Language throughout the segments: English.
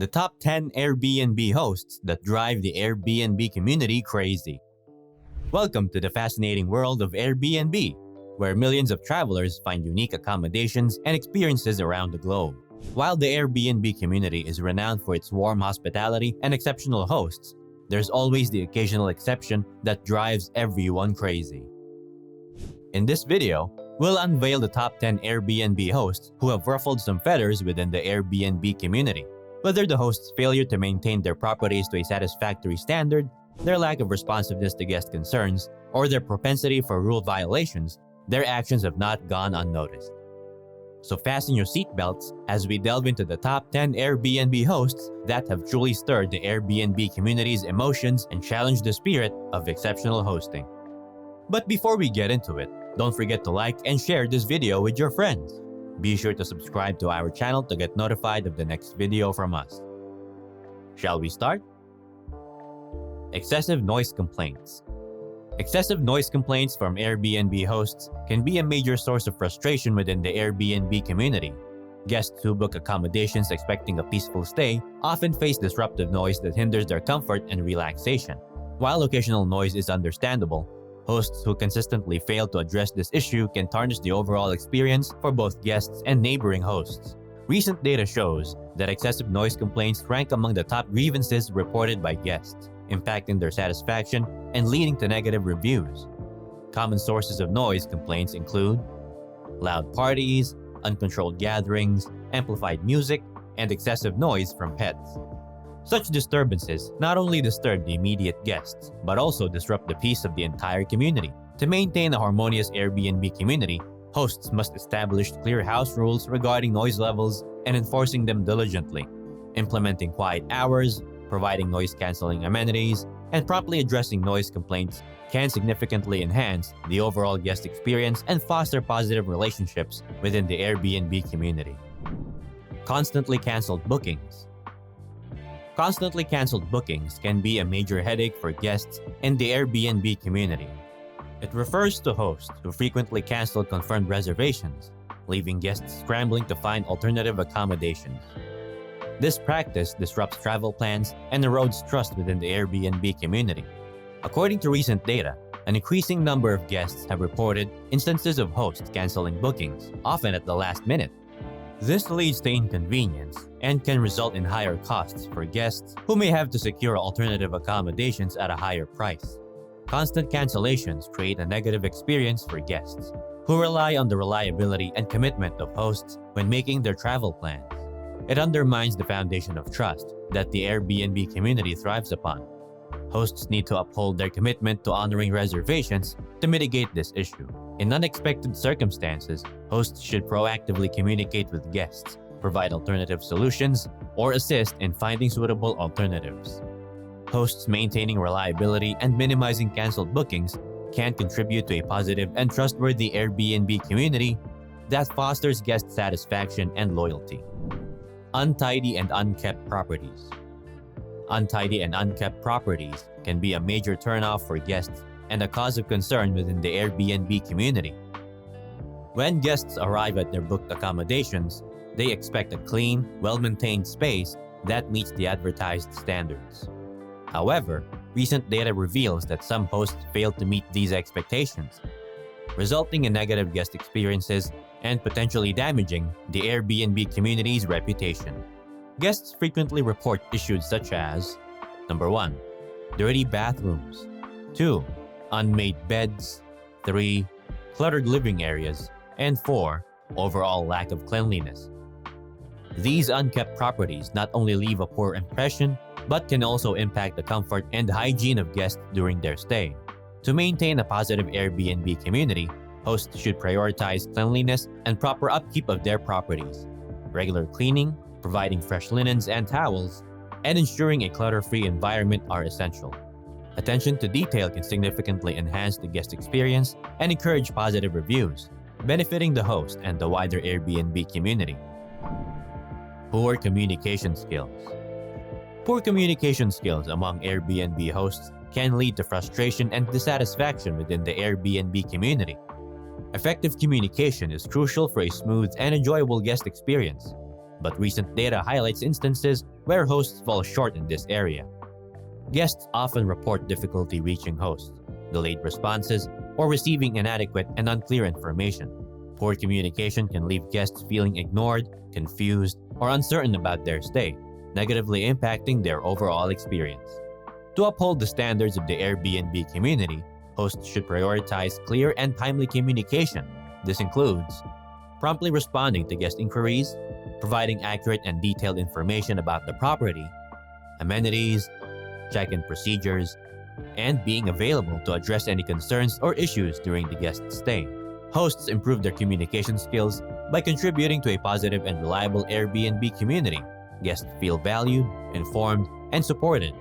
The top 10 Airbnb hosts that drive the Airbnb community crazy. Welcome to the fascinating world of Airbnb, where millions of travelers find unique accommodations and experiences around the globe. While the Airbnb community is renowned for its warm hospitality and exceptional hosts, there's always the occasional exception that drives everyone crazy. In this video, we'll unveil the top 10 Airbnb hosts who have ruffled some feathers within the Airbnb community. Whether the host's failure to maintain their properties to a satisfactory standard, their lack of responsiveness to guest concerns, or their propensity for rule violations, their actions have not gone unnoticed. So fasten your seatbelts as we delve into the top 10 Airbnb hosts that have truly stirred the Airbnb community's emotions and challenged the spirit of exceptional hosting. But before we get into it, don't forget to like and share this video with your friends. Be sure to subscribe to our channel to get notified of the next video from us. Shall we start? Excessive noise complaints. Excessive noise complaints from Airbnb hosts can be a major source of frustration within the Airbnb community. Guests who book accommodations expecting a peaceful stay often face disruptive noise that hinders their comfort and relaxation. While occasional noise is understandable, hosts who consistently fail to address this issue can tarnish the overall experience for both guests and neighboring hosts. Recent data shows that excessive noise complaints rank among the top grievances reported by guests, impacting their satisfaction and leading to negative reviews. Common sources of noise complaints include loud parties, uncontrolled gatherings, amplified music, and excessive noise from pets. Such disturbances not only disturb the immediate guests, but also disrupt the peace of the entire community. To maintain a harmonious Airbnb community, hosts must establish clear house rules regarding noise levels and enforcing them diligently. Implementing quiet hours, providing noise-canceling amenities, and promptly addressing noise complaints can significantly enhance the overall guest experience and foster positive relationships within the Airbnb community. Constantly canceled bookings. Constantly canceled bookings can be a major headache for guests in the Airbnb community. It refers to hosts who frequently cancel confirmed reservations, leaving guests scrambling to find alternative accommodations. This practice disrupts travel plans and erodes trust within the Airbnb community. According to recent data, an increasing number of guests have reported instances of hosts canceling bookings, often at the last minute. This leads to inconvenience and can result in higher costs for guests who may have to secure alternative accommodations at a higher price. Constant cancellations create a negative experience for guests who rely on the reliability and commitment of hosts when making their travel plans. It undermines the foundation of trust that the Airbnb community thrives upon. Hosts need to uphold their commitment to honoring reservations to mitigate this issue. In unexpected circumstances, hosts should proactively communicate with guests, provide alternative solutions, or assist in finding suitable alternatives. Hosts maintaining reliability and minimizing canceled bookings can contribute to a positive and trustworthy Airbnb community that fosters guest satisfaction and loyalty. Untidy and unkept properties. Untidy and unkept properties can be a major turnoff for guests and a cause of concern within the Airbnb community. When guests arrive at their booked accommodations, they expect a clean, well-maintained space that meets the advertised standards. However, recent data reveals that some hosts fail to meet these expectations, resulting in negative guest experiences and potentially damaging the Airbnb community's reputation. Guests frequently report issues such as Number 1. Dirty bathrooms. 2. Unmade beds. 3. Cluttered living areas. And 4. Overall lack of cleanliness. These unkept properties not only leave a poor impression, but can also impact the comfort and hygiene of guests during their stay. To maintain a positive Airbnb community, hosts should prioritize cleanliness and proper upkeep of their properties. Regular cleaning, providing fresh linens and towels, and ensuring a clutter-free environment are essential. Attention to detail can significantly enhance the guest experience and encourage positive reviews, benefiting the host and the wider Airbnb community. Poor communication skills. Poor communication skills among Airbnb hosts can lead to frustration and dissatisfaction within the Airbnb community. Effective communication is crucial for a smooth and enjoyable guest experience. but recent data highlights instances where hosts fall short in this area. Guests often report difficulty reaching hosts, delayed responses, or receiving inadequate and unclear information. Poor communication can leave guests feeling ignored, confused, or uncertain about their stay, negatively impacting their overall experience. To uphold the standards of the Airbnb community, hosts should prioritize clear and timely communication. This includes promptly responding to guest inquiries, providing accurate and detailed information about the property, amenities, check-in procedures, and being available to address any concerns or issues during the guest's stay. Hosts improve their communication skills by contributing to a positive and reliable Airbnb community. Guests feel valued, informed, and supported,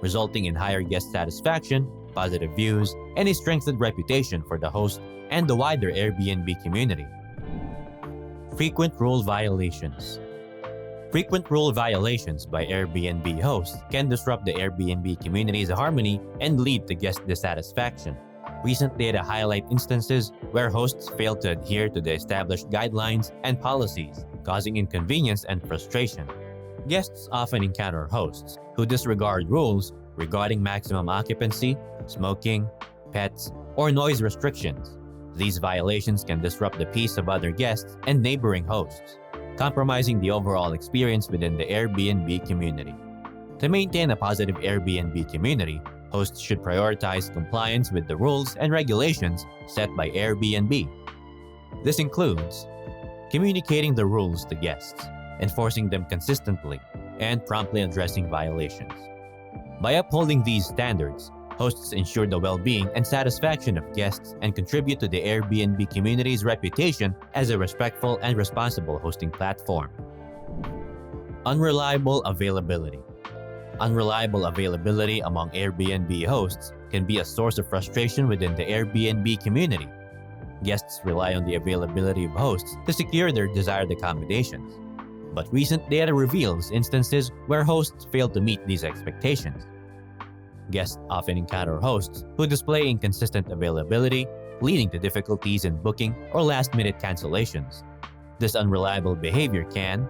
resulting in higher guest satisfaction, positive views, and a strengthened reputation for the host and the wider Airbnb community. Frequent rule violations. Frequent rule violations by Airbnb hosts can disrupt the Airbnb community's harmony and lead to guest dissatisfaction. Recent data highlight instances where hosts fail to adhere to the established guidelines and policies, causing inconvenience and frustration. Guests often encounter hosts who disregard rules regarding maximum occupancy, smoking, pets, or noise restrictions. These violations can disrupt the peace of other guests and neighboring hosts, compromising the overall experience within the Airbnb community. To maintain a positive Airbnb community, hosts should prioritize compliance with the rules and regulations set by Airbnb. This includes communicating the rules to guests, enforcing them consistently, and promptly addressing violations. By upholding these standards, hosts ensure the well-being and satisfaction of guests and contribute to the Airbnb community's reputation as a respectful and responsible hosting platform. Unreliable availability. Unreliable availability among Airbnb hosts can be a source of frustration within the Airbnb community. Guests rely on the availability of hosts to secure their desired accommodations, but recent data reveals instances where hosts fail to meet these expectations. Guests often encounter hosts who display inconsistent availability, leading to difficulties in booking or last-minute cancellations. This unreliable behavior can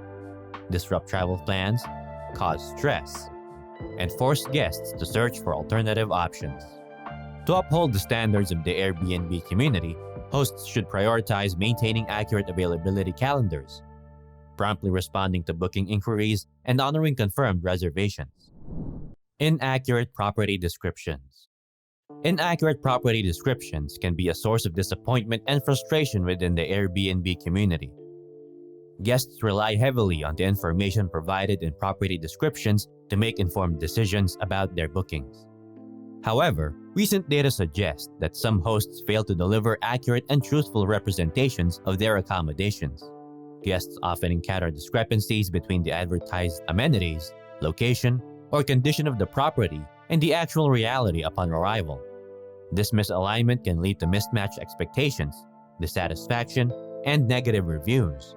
disrupt travel plans, cause stress, and force guests to search for alternative options. To uphold the standards of the Airbnb community, hosts should prioritize maintaining accurate availability calendars, promptly responding to booking inquiries, and honoring confirmed reservations. Inaccurate property descriptions. Inaccurate property descriptions can be a source of disappointment and frustration within the Airbnb community. Guests rely heavily on the information provided in property descriptions to make informed decisions about their bookings. However, recent data suggests that some hosts fail to deliver accurate and truthful representations of their accommodations. Guests often encounter discrepancies between the advertised amenities, location, or condition of the property and the actual reality upon arrival. This misalignment can lead to mismatched expectations, dissatisfaction, and negative reviews.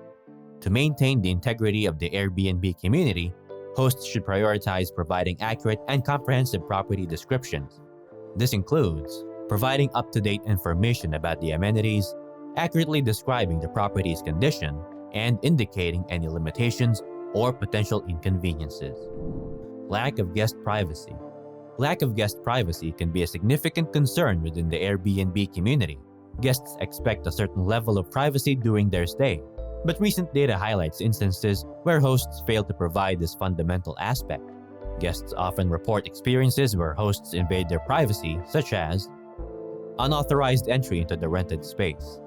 To maintain the integrity of the Airbnb community, hosts should prioritize providing accurate and comprehensive property descriptions. This includes providing up-to-date information about the amenities, accurately describing the property's condition, and indicating any limitations or potential inconveniences. Lack of guest privacy. Lack of guest privacy can be a significant concern within the Airbnb community. Guests expect a certain level of privacy during their stay, but recent data highlights instances where hosts fail to provide this fundamental aspect. Guests often report experiences where hosts invade their privacy, such as unauthorized entry into the rented space,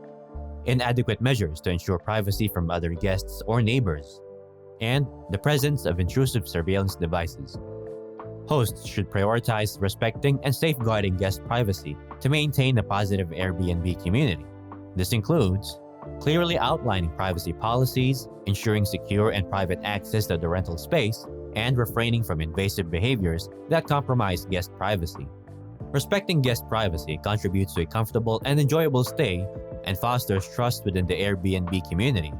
inadequate measures to ensure privacy from other guests or neighbors, and the presence of intrusive surveillance devices. Hosts should prioritize respecting and safeguarding guest privacy to maintain a positive Airbnb community. This includes clearly outlining privacy policies, ensuring secure and private access to the rental space, and refraining from invasive behaviors that compromise guest privacy. Respecting guest privacy contributes to a comfortable and enjoyable stay and fosters trust within the Airbnb community.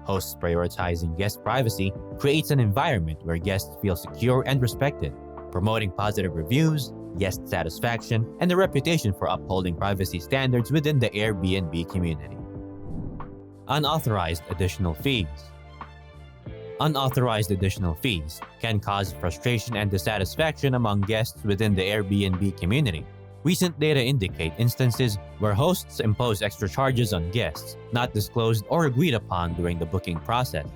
Hosts prioritizing guest privacy creates an environment where guests feel secure and respected, promoting positive reviews, guest satisfaction, and a reputation for upholding privacy standards within the Airbnb community. Unauthorized additional fees. Unauthorized additional fees can cause frustration and dissatisfaction among guests within the Airbnb community. Recent data indicate instances where hosts impose extra charges on guests not disclosed or agreed upon during the booking process.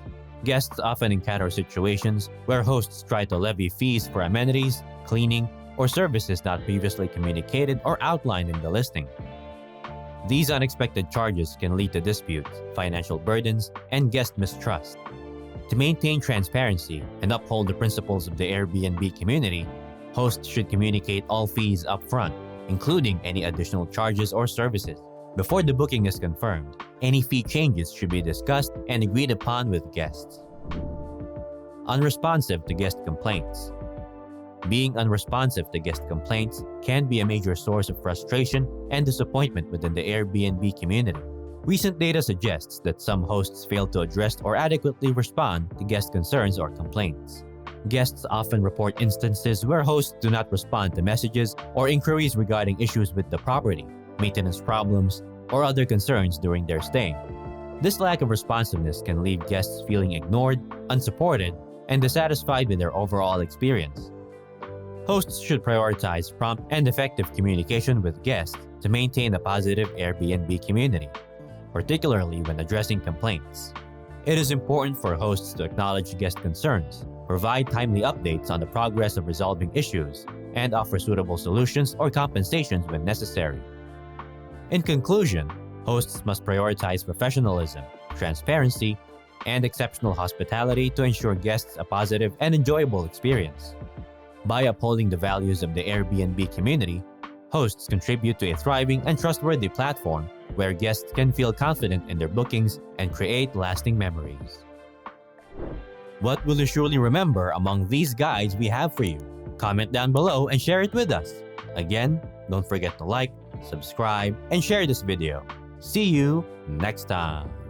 Guests often encounter situations where hosts try to levy fees for amenities, cleaning, or services not previously communicated or outlined in the listing. These unexpected charges can lead to disputes, financial burdens, and guest mistrust. To maintain transparency and uphold the principles of the Airbnb community, hosts should communicate all fees upfront, including any additional charges or services. Before the booking is confirmed, any fee changes should be discussed and agreed upon with guests. Unresponsive to guest complaints. Being unresponsive to guest complaints can be a major source of frustration and disappointment within the Airbnb community. Recent data suggests that some hosts fail to address or adequately respond to guest concerns or complaints. Guests often report instances where hosts do not respond to messages or inquiries regarding issues with the property, maintenance problems, or other concerns during their stay. This lack of responsiveness can leave guests feeling ignored, unsupported, and dissatisfied with their overall experience. Hosts should prioritize prompt and effective communication with guests to maintain a positive Airbnb community, particularly when addressing complaints. It is important for hosts to acknowledge guest concerns, provide timely updates on the progress of resolving issues, and offer suitable solutions or compensations when necessary. In conclusion, hosts must prioritize professionalism, transparency, and exceptional hospitality to ensure guests a positive and enjoyable experience. By upholding the values of the Airbnb community, hosts contribute to a thriving and trustworthy platform where guests can feel confident in their bookings and create lasting memories. What will you surely remember among these guides we have for you? Comment down below and share it with us. Again, don't forget to like, subscribe, and share this video. See you next time.